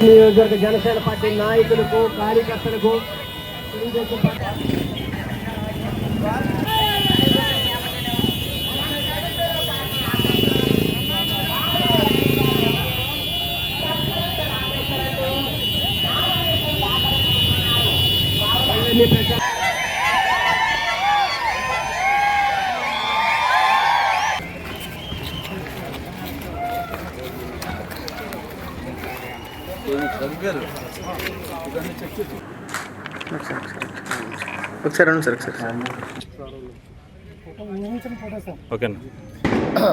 నియోజకవర్గ జనసేన పార్టీ నాయకులకు కార్యకర్తలకు తెలుగుదేశం పార్టీ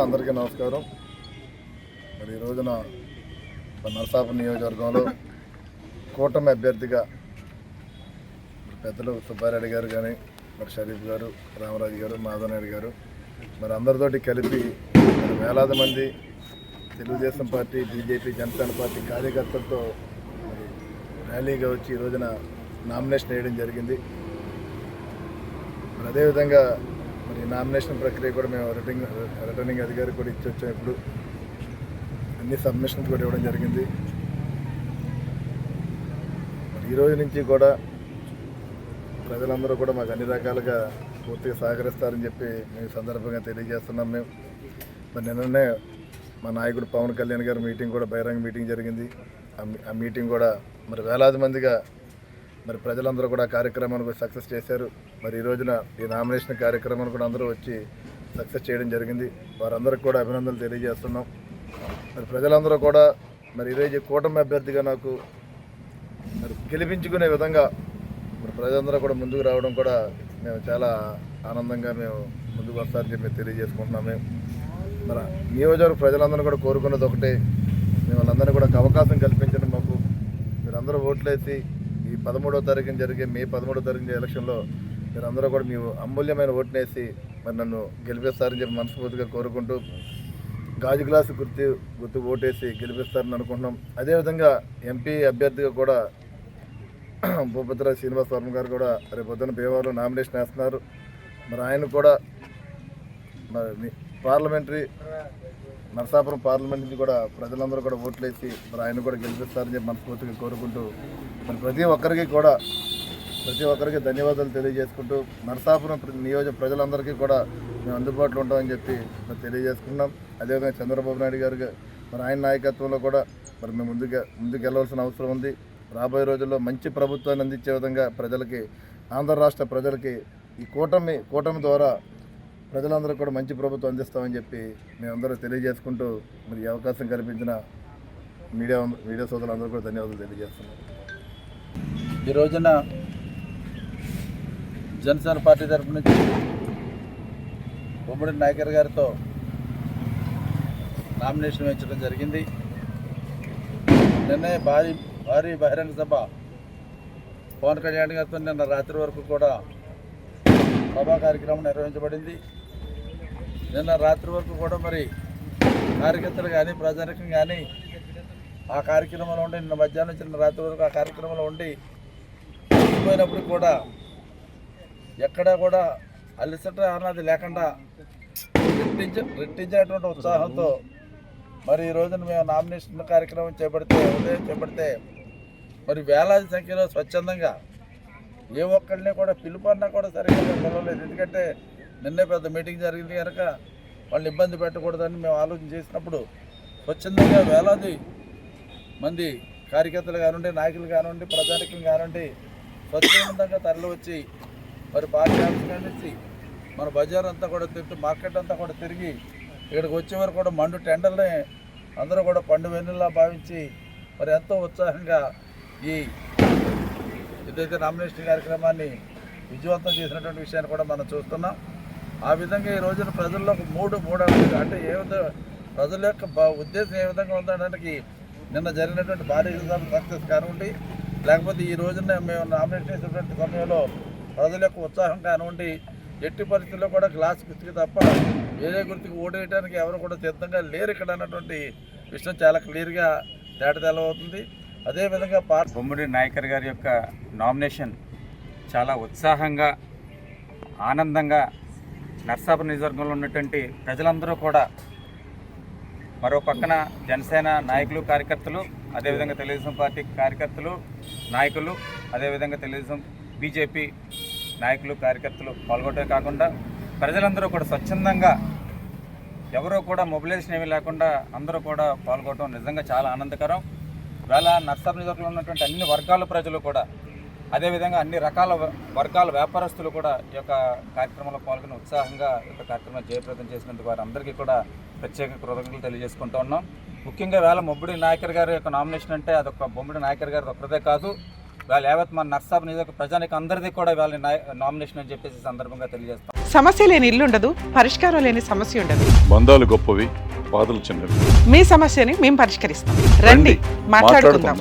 అందరికీ నమస్కారం. మరి ఈ రోజున నరసాపురం నియోజకవర్గంలో కూటమి అభ్యర్థిగా పెద్దలు సుబ్బారెడ్డి గారు కానీ, మరి షరీఫ్ గారు, రామరాజు గారు, మాధవనాయుడు గారు, మరి అందరితోటి కలిపి మరి వేలాది మంది Telugu Desam party, BJP, Janasena party కార్యకర్తలతో మరి ర్యాలీగా వచ్చి ఈ రోజున నామినేషన్ వేయడం జరిగింది. మరి అదేవిధంగా మరి నామినేషన్ ప్రక్రియ కూడా మేము రిటర్నింగ్ అధికారికి కూడా ఇచ్చి వచ్చాం. ఇప్పుడు అన్ని సబ్మిషన్స్ కూడా ఇవ్వడం జరిగింది. మరి ఈ రోజు నుంచి కూడా ప్రజలందరూ కూడా మాకు అన్ని రకాలుగా పూర్తిగా సహకరిస్తారని చెప్పి మేము సందర్భంగా తెలియజేస్తున్నాం. మేము మరి నిన్ననే మా నాయకుడు పవన్ కళ్యాణ్ గారి మీటింగ్ కూడా బహిరంగ మీటింగ్ జరిగింది. ఆ మీటింగ్ కూడా మరి వేలాది మందిగా మరి ప్రజలందరూ కూడా కార్యక్రమాన్ని సక్సెస్ చేశారు. మరి ఈ రోజున ఈ నామినేషన్ కార్యక్రమాన్ని కూడా అందరూ వచ్చి సక్సెస్ చేయడం జరిగింది. వారందరికీ కూడా అభినందనలు తెలియజేస్తున్నాం. మరి ప్రజలందరూ కూడా మరి ఈరోజు కూటమి అభ్యర్థిగా నాకు మరి గెలిపించుకునే విధంగా మరి ప్రజలందరూ కూడా ముందుకు రావడం కూడా మేము చాలా ఆనందంగా మేము ముందుకు వస్తారని చెప్పి తెలియజేసుకుంటున్నాం. మేము మరి నియోజకవర్గ ప్రజలందరూ కూడా కోరుకున్నది ఒకటే, మేము వాళ్ళందరినీ కూడా అవకాశం కల్పించండి. మాకు మీరందరూ ఓట్లేసి ఈ 13వ తారీఖున జరిగే మే 13వ తారీఖున ఎలక్షన్లో మీరందరూ కూడా మీ అమూల్యమైన ఓటునేసి మరి నన్ను గెలిపిస్తారని చెప్పి మనస్ఫూర్తిగా కోరుకుంటూ గాజు గ్లాసు గుర్తు ఓటేసి గెలిపిస్తారని అనుకుంటున్నాం. అదేవిధంగా ఎంపీ అభ్యర్థిగా కూడా భూపతిరాజు శ్రీనివాస్ వర్మ గారు కూడా రేపు పొద్దున్న భీమవరంలో నామినేషన్ వేస్తున్నారు. మరి ఆయన కూడా మరి నరసాపురం పార్లమెంట్ నుంచి కూడా ప్రజలందరూ కూడా ఓట్లేసి మరి ఆయన కూడా గెలిపిస్తారని చెప్పి మనస్ఫూర్తిగా కోరుకుంటూ మరి ప్రతి ఒక్కరికి ధన్యవాదాలు తెలియజేసుకుంటూ నరసాపురం ప్రజలందరికీ కూడా మేము అందుబాటులో ఉంటామని చెప్పి మరి తెలియజేసుకున్నాం. అదేవిధంగా చంద్రబాబు నాయుడు గారు మరి ఆయన నాయకత్వంలో కూడా మరి మేము ముందుకు వెళ్ళవలసిన అవసరం ఉంది. రాబోయే రోజుల్లో మంచి ప్రభుత్వాన్ని అందించే విధంగా ప్రజలకి, ఆంధ్ర రాష్ట్ర ప్రజలకి ఈ కూటమి ద్వారా ప్రజలందరూ కూడా మంచి ప్రభుత్వం అందిస్తామని చెప్పి మేమందరూ తెలియజేసుకుంటూ మరి అవకాశం కల్పించిన మీడియా సోదరులందరూ కూడా ధన్యవాదాలు తెలియజేస్తున్నాం. ఈ రోజున జనసేన పార్టీ తరఫు నుంచి బొమ్మడి నాయకర్ గారితో నామినేషన్ వేయించడం జరిగింది. నిన్నే భారీ బహిరంగ సభ పవన్ కళ్యాణ్ గారితో నిన్న రాత్రి వరకు కూడా సభా కార్యక్రమం నిర్వహించబడింది. నిన్న రాత్రి వరకు కూడా మరి కార్యకర్తలు కానీ, ప్రజానికం కానీ ఆ కార్యక్రమంలో ఉండి నిన్న మధ్యాహ్నం చిన్న రాత్రి వరకు ఆ కార్యక్రమంలో ఉండి పోయినప్పుడు కూడా ఎక్కడా కూడా అలసట అన్నది లేకుండా రెట్టించినటువంటి ఉత్సాహంతో మరి ఈ రోజున మేము నామినేషన్ కార్యక్రమం చేపడితే మరి వేలాది సంఖ్యలో స్వచ్ఛందంగా ఏ ఒక్కరిని కూడా పిలుపన్నా కూడా సరిగ్గా పిలవలేదు. ఎందుకంటే నిన్నే పెద్ద మీటింగ్ జరిగింది కనుక వాళ్ళు ఇబ్బంది పెట్టకూడదని మేము ఆలోచన చేసినప్పుడు స్వచ్ఛందంగా వేలాది మంది కార్యకర్తలు కానివ్వండి, నాయకులు కానివ్వండి, ప్రజానికం కానివ్వండి స్వచ్ఛందంగా తరలి వచ్చి మరి పార్టీ ఆఫీస్ నుంచి మన బజార్ అంతా కూడా మార్కెట్ అంతా కూడా తిరిగి ఇక్కడికి వచ్చే వరకు కూడా మండు టెండర్ని అందరూ కూడా పండు వెన్నులా భావించి మరి ఎంతో ఉత్సాహంగా ఈ ఏదైతే నామినేషన్ కార్యక్రమాన్ని విజయవంతం చేసినటువంటి విషయాన్ని కూడా మనం చూస్తున్నాం. ఆ విధంగా ఈ రోజున ప్రజల్లో ఒక మూడు అంటే ఏ విధంగా ప్రజల యొక్క ఉద్దేశం ఏ విధంగా ఉందనడానికి నిన్న జరిగినటువంటి భారీ సక్సెస్ కానివ్వండి, లేకపోతే ఈ రోజున మేము నామినేషన్ చేసినటువంటి సమయంలో ప్రజల యొక్క ఉత్సాహం కానివ్వండి, ఎట్టి పరిస్థితుల్లో కూడా గ్లాస్ గుర్తుకి తప్ప వేరే గుర్తుకు ఓడేయడానికి ఎవరు కూడా సిద్ధంగా లేరు ఇక్కడ అన్నటువంటి విషయం చాలా క్లియర్గా తేటతెల్లవుతుంది. అదేవిధంగా బొమ్మిడి నాయకర్ గారి యొక్క నామినేషన్ చాలా ఉత్సాహంగా ఆనందంగా నర్సాపురం నియోజకవర్గంలో ఉన్నటువంటి ప్రజలందరూ కూడా, మరో పక్కన జనసేన నాయకులు కార్యకర్తలు, అదేవిధంగా తెలుగుదేశం పార్టీ కార్యకర్తలు నాయకులు, అదేవిధంగా తెలుగుదేశం బీజేపీ నాయకులు కార్యకర్తలు పాల్గొనడమే కాకుండా ప్రజలందరూ కూడా స్వచ్ఛందంగా ఎవరో కూడా మొబిలైజేషన్ ఏమీ లేకుండా అందరూ కూడా పాల్గొనడం నిజంగా చాలా ఆనందకరం. వేళ నర్సాపురం నియోజకవర్గంలో ఉన్నటువంటి అన్ని వర్గాల ప్రజలు కూడా, అదేవిధంగా అన్ని రకాల వర్గాల వ్యాపారస్తులు కూడా ఈ యొక్క కార్యక్రమంలో పాల్గొని ఉత్సాహంగా ఈ యొక్క కార్యక్రమం జయప్రదం చేసినందుకు వారందరికీ కూడా ప్రత్యేక కృతజ్ఞతలు తెలియజేసుకుంటూ ఉన్నాం. ముఖ్యంగా వేళ బొమ్మిడి నాయకర్ గారి యొక్క నామినేషన్ అంటే అదొక బొమ్మిడి నాయకర్ గారి ఒక్కరిదే కాదు, వాళ్ళ యావత్ మన నర్సాపురం నియోజక ప్రజానికి అందరిది కూడా వాళ్ళ నామినేషన్ అని చెప్పేసి సందర్భంగా తెలియజేస్తాం. సమస్య లేని ఇల్లు ఉండదు, పరిష్కారం లేని సమస్య ఉండదు. బంధాలు గొప్పవి, బాధలు చిన్నవి. మీ సమస్యని మేము పరిష్కరిస్తాం. రండి, మాట్లాడుకుందాం.